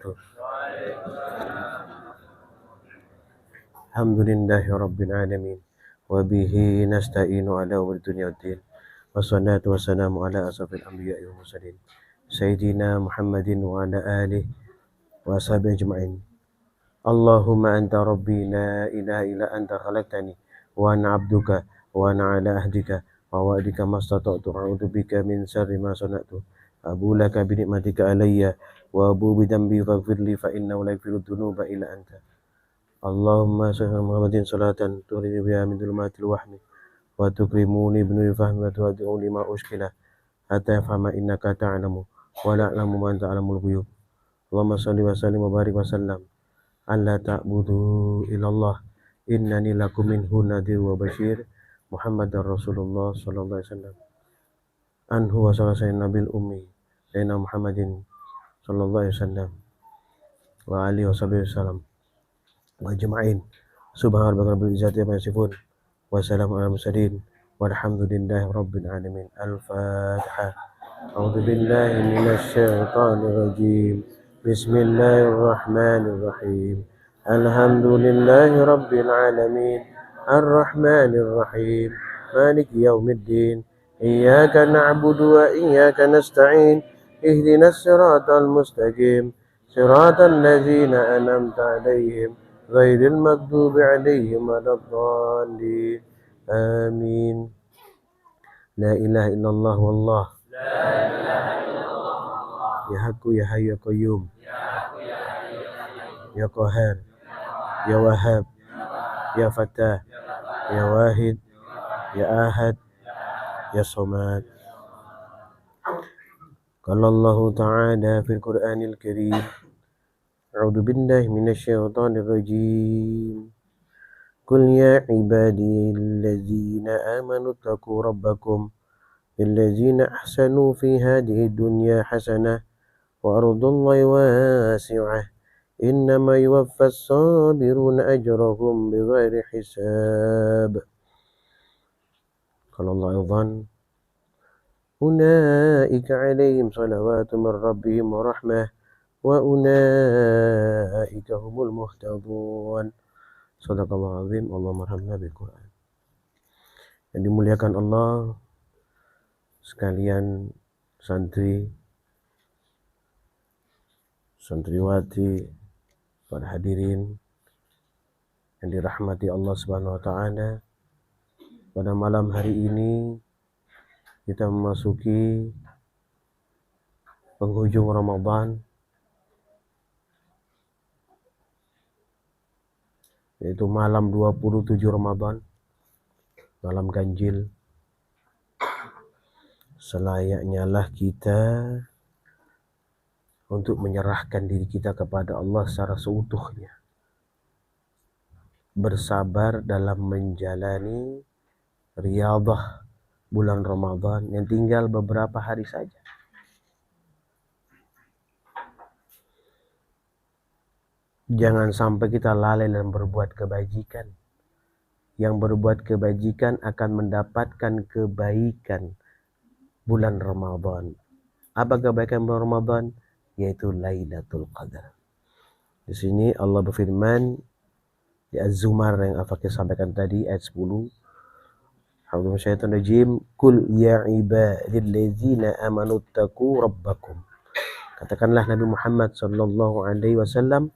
wabarakatuh. Alhamdulillahi rabbil alamin. Wa bihi nasta'inu ala umuri dunya waddin. Wassalatu wassalamu ala asrafil anbiya'i wal mursalin. Sayyidina Muhammadin wa ala alihi wa ashabihi ajma'in. Allahumma anta rabbi la ilaha illa anta khalaqtani wa ana 'abduka wa ana 'ala ahdika wa wa'dika mastata'tu a'udzu bika min syarri ma sana'tu. Abu laka bi ni'matika alayya wa abu bi dhanbi faghfirli fa innahu la yaghfiru dhunuba illa anta. Allahumma salli ala Muhammadin salatan tukhrijuni biha min dhulumatil wahmi wa tukrimuni bi nuril fahmi wa tuwaddi'u lima ushkila hatta yafhama innaka ta'lamu wa la a'lamu ma anta 'alamul ghuyub. Allahumma salli wa sallim wa barik wa sallam alla ta'budu illallah innani lakum minhu nadhir wa bashir. Muhammadar Rasulullah sallallahu alaihi wasallam. Anhu wa sallallahu nabil ummi sayyidina Muhammadin sallallahu alaihi wasallam wa alihi wasallam wa ajma'in. Subhana rabbika rabbil izzati amma yasifun wa salamun alal mursalin walhamdulillahi rabbil alamin. Al-Fatihah. A'udzu billahi minasy syaithanir rajim. Bismillahirrahmanirrahim. Alhamdulillahi rabbil alamin. Ar-Rahmanir Rahim. Maliki yaumiddin. Iyyaka na'budu wa iyyaka nasta'in. Ihdinas siratal mustaqim. Siratal ladzina an'amta 'alaihim ghairil maghdubi 'alaihim waladdallin. Amin. La ilaha illallah wallah. Ya Haqqu ya Hayyu ya Qayyum. Ya Qahhar. Ya Wahhab. Ya Fattah. Ya Wahid. Ya Ahad. Ya Samad. Qala Allah Ta'ala fil Qur'anil Karim. A'udzu billahi minasy syaithanir rajim. Qul ya ibadiyalladzina amanu taqu rabbakum lilladzina ahsanu fi hadhihi dunya hasanah wa ardullahi wasi'ah. Innama yuwaffas sabiruna ajrahum bighairi hisab. Qala Allah aidan. Ulaika 'alaihim salawatu min rabbihim wa rahmah wa ulaika humul muhtadun. Shadaqallahu azim. Allahumma arhamna bil Qur'an. Yang dimuliakan Allah sekalian, santriwati, para hadirin yang dirahmati Allah Subhanahu wa taala. Pada malam hari ini kita memasuki penghujung Ramadan, yaitu malam 27 Ramadan, malam ganjil. Selayaknya lah kita untuk menyerahkan diri kita kepada Allah secara seutuhnya, bersabar dalam menjalani riyadhah bulan Ramadan yang tinggal beberapa hari saja. Jangan sampai kita lalai dalam berbuat kebajikan. Yang berbuat kebajikan akan mendapatkan kebaikan bulan Ramadan. Apa kebaikan bulan Ramadan? Yaitu Lailatul Qadar. Di sini Allah berfirman di Az-Zumar yang Al-Fakir sampaikan tadi ayat 10. A'udzu minasyaitonir rajim. Qul ya ibadilladzina amanu taqu rabbakum. Katakanlah Nabi Muhammad sallallahu alaihi wasallam,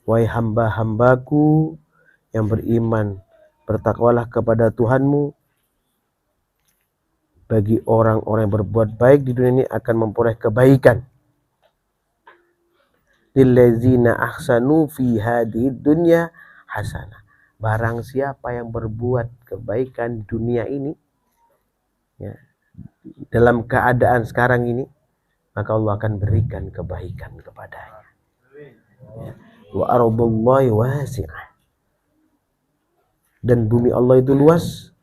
wahai hamba-hambaku yang beriman, bertakwalah kepada Tuhanmu. Bagi orang-orang yang berbuat baik di dunia ini akan memperoleh kebaikan. Lillazina ahsanu fi hadhihi dunya hasanah. Barang siapa yang berbuat kebaikan di dunia ini, ya, dalam keadaan sekarang ini, maka Allah akan berikan kebaikan kepadanya. Ya. Wa ardullahi wasi'ah. Dan bumi Allah itu luas.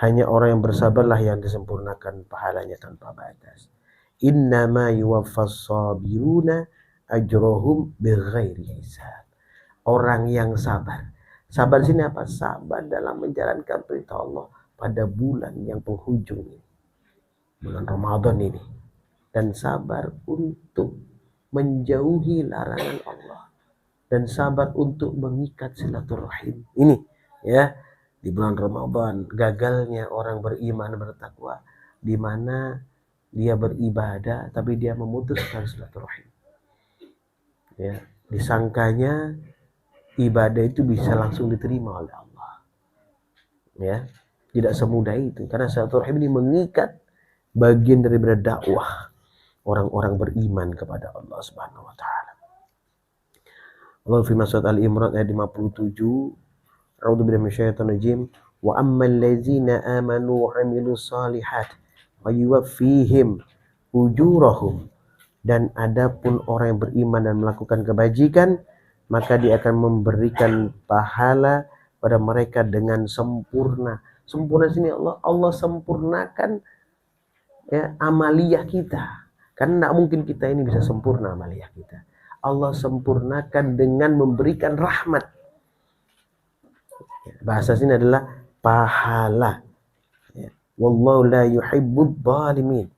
Hanya orang yang bersabarlah yang disempurnakan pahalanya tanpa batas. Innama yuwaffas sabiruna ajrohum bighairi hisab. Orang yang sabar. Sabar di sini apa? Sabar dalam menjalankan perintah Allah pada bulan yang penghujung ini, bulan Ramadan ini. Dan sabar untuk menjauhi larangan Allah dan sabar untuk mengikat silaturahim. Ini ya, di bulan Ramadan gagalnya orang beriman bertakwa di mana dia beribadah tapi dia memutuskan silaturahim. Ya, disangkanya ibadah itu bisa langsung diterima oleh Allah. Ya, tidak semudah itu karena silaturahim ini mengikat bagian daripada dakwah orang-orang beriman kepada Allah Subhanahu wa taala. Allah firman surat Al-Imran ayat 57, A'udzubillahi minasyaitonir rajim, wa ammal ladzina amanu wa 'amilus shalihat wa yuwaffihim ujurahum, dan adapun orang yang beriman dan melakukan kebajikan maka dia akan memberikan pahala pada mereka dengan sempurna. Sempurna sini Allah sempurnakan ya amaliyah kita. Karena tidak mungkin kita ini bisa sempurna amaliyah kita. Allah sempurnakan dengan memberikan rahmat. Bahasa sini adalah pahala. Wallahu la yuhibbud zalimin.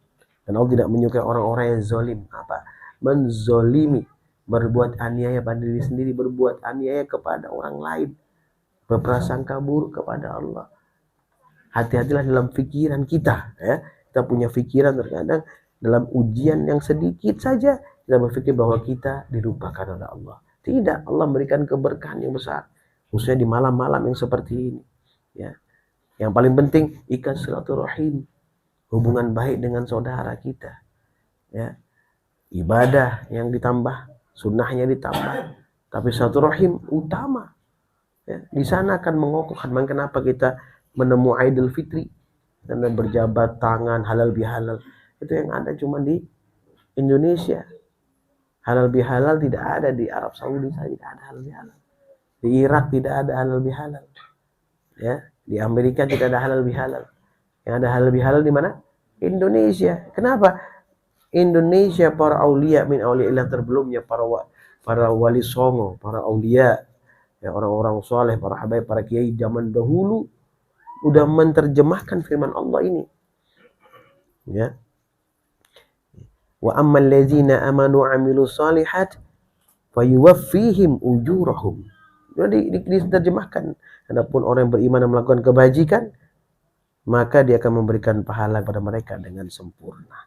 Dan Allah tidak menyukai orang-orang yang zalim. Apa? Menzolimi, berbuat aniaya pada diri sendiri, berbuat aniaya kepada orang lain, berprasangka buruk kepada Allah. Hati-hatilah dalam pikiran kita. Ya. Kita punya pikiran terkadang dalam ujian yang sedikit saja kita berpikir bahwa kita dilupakan oleh Allah. Tidak, Allah memberikan keberkahan yang besar, khususnya di malam-malam yang seperti ini. Ya, yang paling penting ikat silaturahim, hubungan baik dengan saudara kita. Ya, ibadah yang ditambah, sunnahnya ditambah, tapi silaturahim utama. Ya, di sana akan mengokohkan. Kenapa kita menemui Idul Fitri dan berjabat tangan halal bihalal? Itu yang ada cuma di Indonesia. Halal bihalal tidak ada di Arab Saudi, tidak ada halal bihalal. Di Irak tidak ada halal bihalal. Ya, di Amerika tidak ada halal bihalal. Yang ada halal bihalal di mana? Indonesia. Kenapa? Indonesia para aulia min auliillah terbelumnya, para wali songo, para aulia, ya, orang-orang soleh, para habaib, para kiai zaman dahulu udah menerjemahkan firman Allah ini. Ya. Wa ammal ladzina amanu 'amilus shalihat fayuwaffihim ujurahum. Jadi diterjemahkan, adapun orang yang beriman dan melakukan kebajikan maka dia akan memberikan pahala kepada mereka dengan sempurna.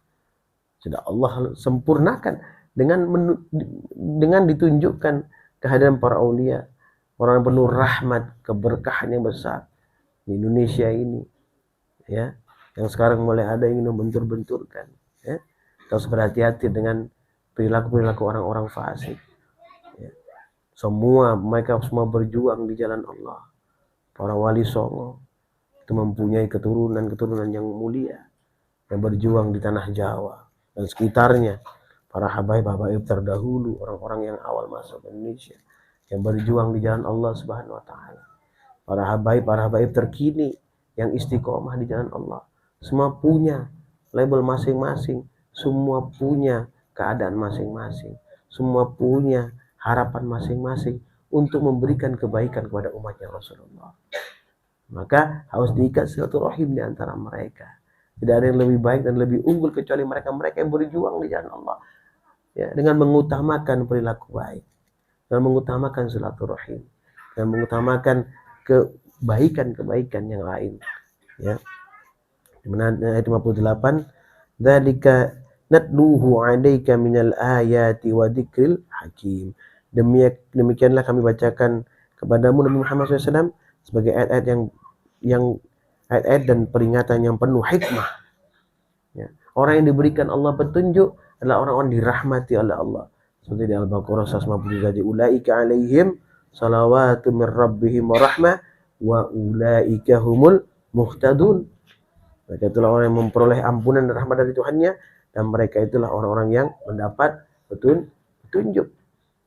Sudah Allah sempurnakan dengan ditunjukkan kehadiran para aulia, orang yang penuh rahmat, keberkahan yang besar di Indonesia ini. Ya, yang sekarang mulai ada yang ingin membentur-benturkan. Ya. Kita harus berhati-hati dengan perilaku-perilaku orang-orang fasik. Ya. Mereka semua berjuang di jalan Allah. Para wali songo itu mempunyai keturunan yang mulia yang berjuang di tanah Jawa dan sekitarnya. Para habaib terdahulu, orang-orang yang awal masuk ke Indonesia yang berjuang di jalan Allah Subhanahu wa taala. Para habaib terkini yang istiqomah di jalan Allah. Semua punya label masing-masing. Semua punya keadaan masing-masing. Semua punya harapan masing-masing untuk memberikan kebaikan kepada umatnya Rasulullah. Maka harus diikat silaturahim di antara mereka. Tidak ada yang lebih baik dan lebih unggul kecuali mereka yang berjuang di jalan Allah. Ya, dengan mengutamakan perilaku baik, dengan mengutamakan silaturahim, dan mengutamakan kebaikan-kebaikan yang lain. Ya. Di mana ayat 58, dzalika natluhu 'alaika minal ayati wa dzikril hakim. Demikianlah kami bacakan kepadamu Nabi Muhammad SAW sebagai ayat-ayat yang ayat-ayat dan peringatan yang penuh hikmah. Ya. Orang yang diberikan Allah petunjuk adalah orang-orang dirahmati oleh Allah. Seperti di Al-Baqarah 153, ulaika 'alaihim salawatu mir rabbihim wa rahmah wa ulaika humul muhtadun. Mereka itulah orang yang memperoleh ampunan dan rahmat dari Tuhannya, dan mereka itulah orang-orang yang mendapat petunjuk.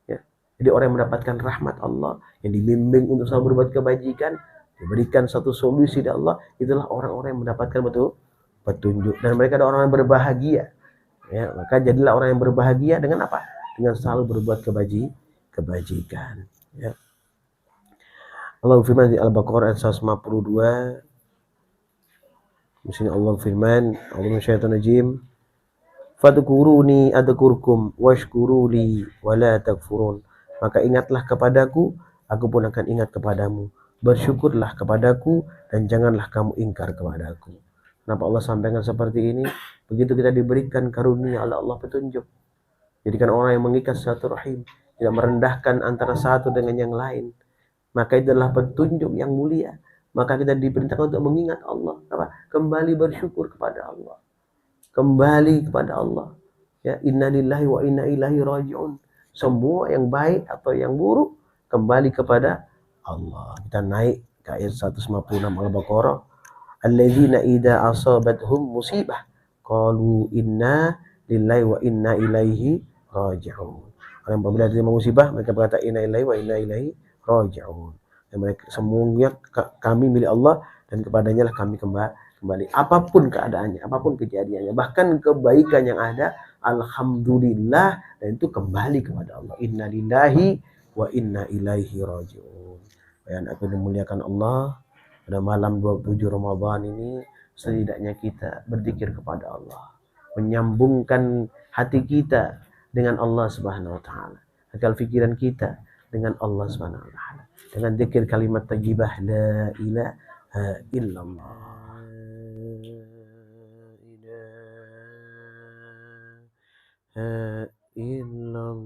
Ya. Jadi orang yang mendapatkan rahmat Allah, yang dibimbing untuk selalu berbuat kebajikan, diberikan satu solusi dari Allah, itulah orang-orang yang mendapatkan petunjuk. Dan mereka adalah orang yang berbahagia. Ya, maka jadilah orang yang berbahagia dengan apa? Dengan selalu berbuat kebajikan. Ya. Allah firman di Al-Baqarah ayat 152. Di sini Allah firman, A'udzu minasyaitonir rajim. Fadhkuruni adhkurkum washkuruli wala takfurun. Maka ingatlah kepadaku, aku pun akan ingat kepadamu. Bersyukurlah kepadaku dan janganlah kamu ingkar kepadaku. Kenapa Allah sampaikan seperti ini? Begitu kita diberikan karunia oleh Allah petunjuk, jadikan orang yang mengikat silaturahim, tidak merendahkan antara satu dengan yang lain, maka itu adalah petunjuk yang mulia. Maka kita diperintahkan untuk mengingat Allah, kembali bersyukur kepada Allah, kembali kepada Allah. Ya, inna lillahi wa inna ilaihi raji'un. Semua yang baik atau yang buruk kembali kepada Allah. Kita naik ke ayat 156 Al-Baqarah. Alladzina idza asabathum musibah qalu inna lillahi wa inna ilaihi raji'un. Orang apabila terima musibah mereka berkata inna lillahi wa inna ilaihi raji'un. Dan mereka semuanya kami milik Allah dan kepadanya lah kami kembali. Apapun keadaannya, apapun kejadiannya, bahkan kebaikan yang ada, alhamdulillah, dan itu kembali kepada Allah. Inna lillahi wa inna ilaihi raji'un. Bayan aku dimuliakan Allah, pada malam 27 Ramadan ini setidaknya kita berzikir kepada Allah, menyambungkan hati kita dengan Allah Subhanahu wa taala, akal fikiran kita dengan Allah Subhanahu wa taala, dengan zikir kalimat thayyibah la ilaha illallah. Illallah.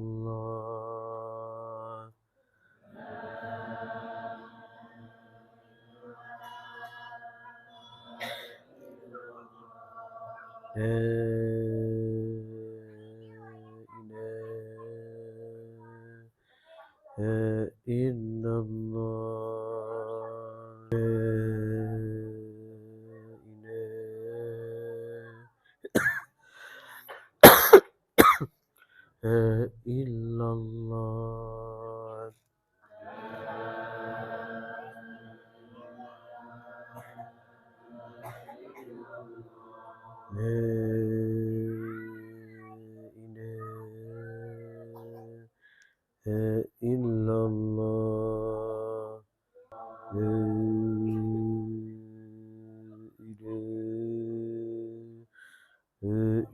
Illallah. Illallah.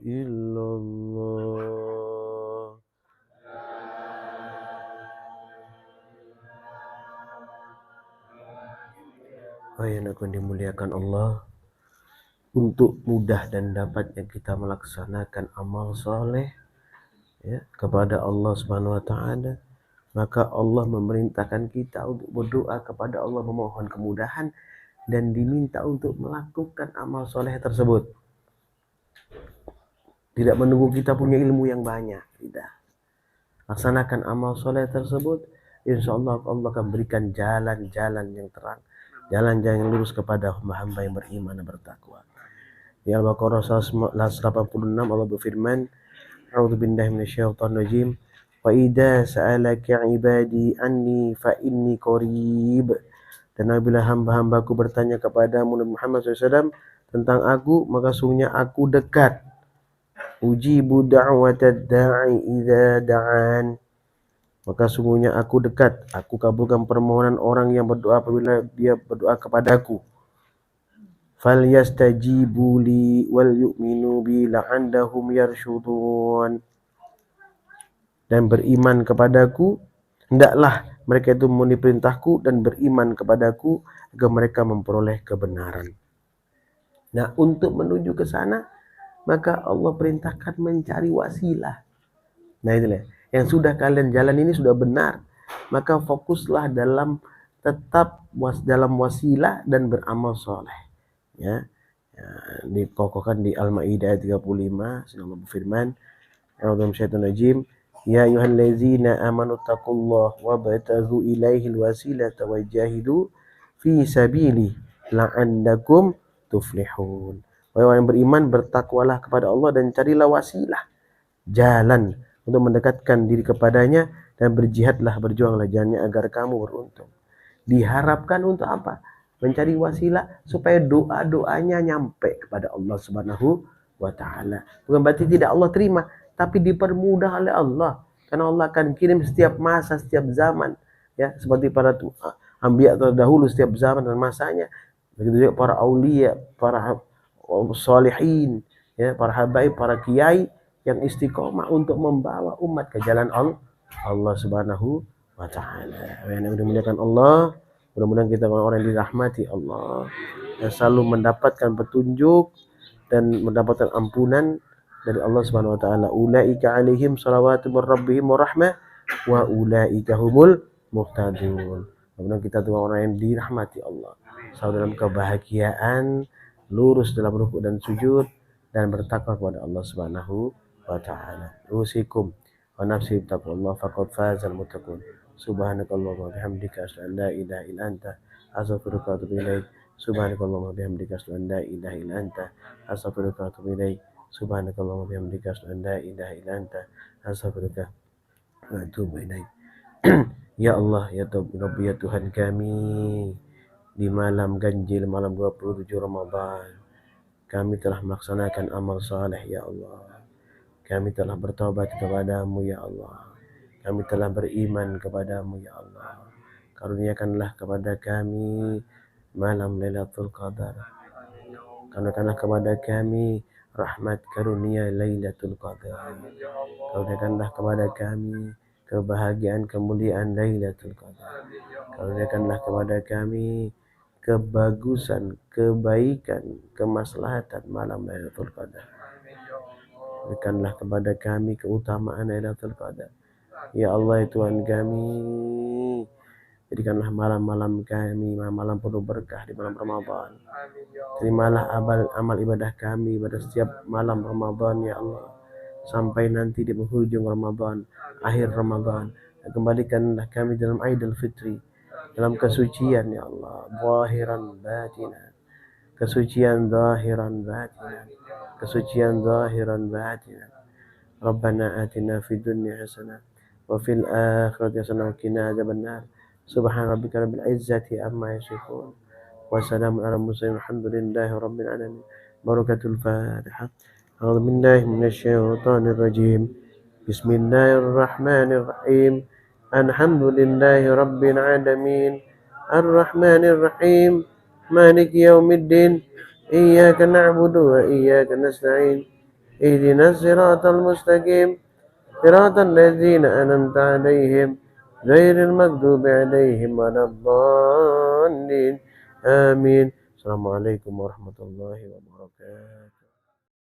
Illallah. Yang akan dimuliakan Allah, untuk mudah dan dapatnya kita melaksanakan amal soleh ya, kepada Allah Subhanahu wa taala, maka Allah memerintahkan kita untuk berdoa kepada Allah, memohon kemudahan dan diminta untuk melakukan amal soleh tersebut. Tidak menunggu kita punya ilmu yang banyak, tidak. Laksanakan amal soleh tersebut, insya Allah Allah akan berikan jalan-jalan yang terang, jalan-jalan yang lurus kepada hamba-hamba yang beriman dan bertakwa. Di Al-Baqarah 186 Allah berfirman, A'udzubillahi minasyaitonirrajim. Wa idza sa'alaka 'ibadi anni fa inni qarib. Dan apabila hamba-hambaku bertanya kepadamu Nabi Muhammad SAW tentang aku, maka sungguhnya aku dekat. Ujibu da'watad da'i idza da'an. Maka sungguhnya aku dekat, aku kabulkan permohonan orang yang berdoa apabila dia berdoa kepadaku. Falyastajibu li wal yu'minu bi la'andahum yarshudun. Dan beriman kepadaku, hendaklah mereka itu memenuhi perintahku dan beriman kepadaku agar mereka memperoleh kebenaran. Nah, untuk menuju ke sana maka Allah perintahkan mencari wasilah. Nah, itulah yang sudah kalian jalan ini sudah benar, maka fokuslah dalam tetap dalam wasilah dan beramal soleh. Ya, dikokohkan di Al-Maidah 35, Allah berfirman, A'udzu minasyaitonir rajim, ya ayyuhallazina amanu taqullaha wabtaghu ilaihil wasilata wajahidu fi sabili la'allakum tuflihun. Wahai orang yang beriman, bertakwalah kepada Allah dan carilah wasilah, jalan untuk mendekatkan diri kepadanya, dan berjihadlah, berjuanglah jalannya agar kamu beruntung. Diharapkan untuk apa? Mencari wasilah supaya doa-doanya nyampe kepada Allah Subhanahu wa taala. Bukan berarti tidak Allah terima, tapi dipermudah oleh Allah, karena Allah akan kirim setiap masa, setiap zaman, ya, seperti para anbiya terdahulu setiap zaman dan masanya. Begitu juga para aulia, para salihin, ya, para habaib, para kiai, yang istiqomah untuk membawa umat ke jalan Allah Subhanahu wa taala. Yang dimuliakan Allah, mudah-mudahan kita orang yang dirahmati Allah, yang selalu mendapatkan petunjuk dan mendapatkan ampunan dari Allah Subhanahu wa taala. Ulaika alaihim salawatu mir rabbihim wa rahmah wa ulaika humul muhtadun. Mudah-mudahan kita tuh orang yang dirahmati Allah, selalu dalam kebahagiaan, lurus dalam rukuk dan sujud, dan bertakwa kepada Allah Subhanahu wa taala. Usikum wa nafsi bittaqwallah faqad fazal muttaqun. Subhanakallahumma wa bihamdika asyhadu an la ilaha illa anta astaghfiruka wa atubu ilaik. Subhanakallahumma wa bihamdika asyhadu an la ilaha illa anta astaghfiruka wa atubu ilaik. Subhanakallahumma wa bihamdika asyhadu an la ilaha illa anta astaghfiruka wa atubu ilaik. Ya Allah, ya Rabbi, ya Tuhan kami, di malam ganjil malam 27 Ramadan, kami telah melaksanakan amal saleh ya Allah. Kami telah bertobat kepadamu ya Allah. Kami telah beriman kepadamu ya Allah. Karuniakanlah kepada kami malam Lailatul Qadar. Karuniakanlah kepada kami rahmat karunia Lailatul Qadar. Karuniakanlah kepada kami kebahagiaan kemuliaan Lailatul Qadar. Karuniakanlah kepada kami kebagusan, kebaikan, kemaslahatan malam Lailatul Qadar. Berikanlah kepada kami keutamaan Lailatul Qadar. Ya Allah, ya Tuhan kami, jadikanlah malam-malam kami malam penuh berkah di malam Ramadan. Terimalah amal ibadah kami pada setiap malam Ramadan ya Allah, sampai nanti di penghujung Ramadan, akhir Ramadan. Kembalikanlah kami dalam Idul Fitri, dalam kesucian ya Allah, zahiran batinan, kesucian zahiran batinan, kesucian zahiran batinan. Rabbana atina fid dunya hasanah wa fil akhirati hasanah wa qina adzabannar. Subhana rabbika rabbil izzati amma yasifun wa salamun alal mursalin walhamdulillahi rabbil alamin. Barakatul Fatihah. A'udzu billahi minasyaitonir rajim. Bismillahirrahmanirrahim. Alhamdulillahi rabbil alamin. Arrahmanir rahim. Maliki yaumiddin. Iyyaka na'budu wa iyyaka nasta'in. Ihdinas siratal mustaqim. Siratal ladzina an'amta 'alaihim ghairil maghdubi 'alaihim waladdallin. Amin. Assalamualaikum warahmatullahi wabarakatuh.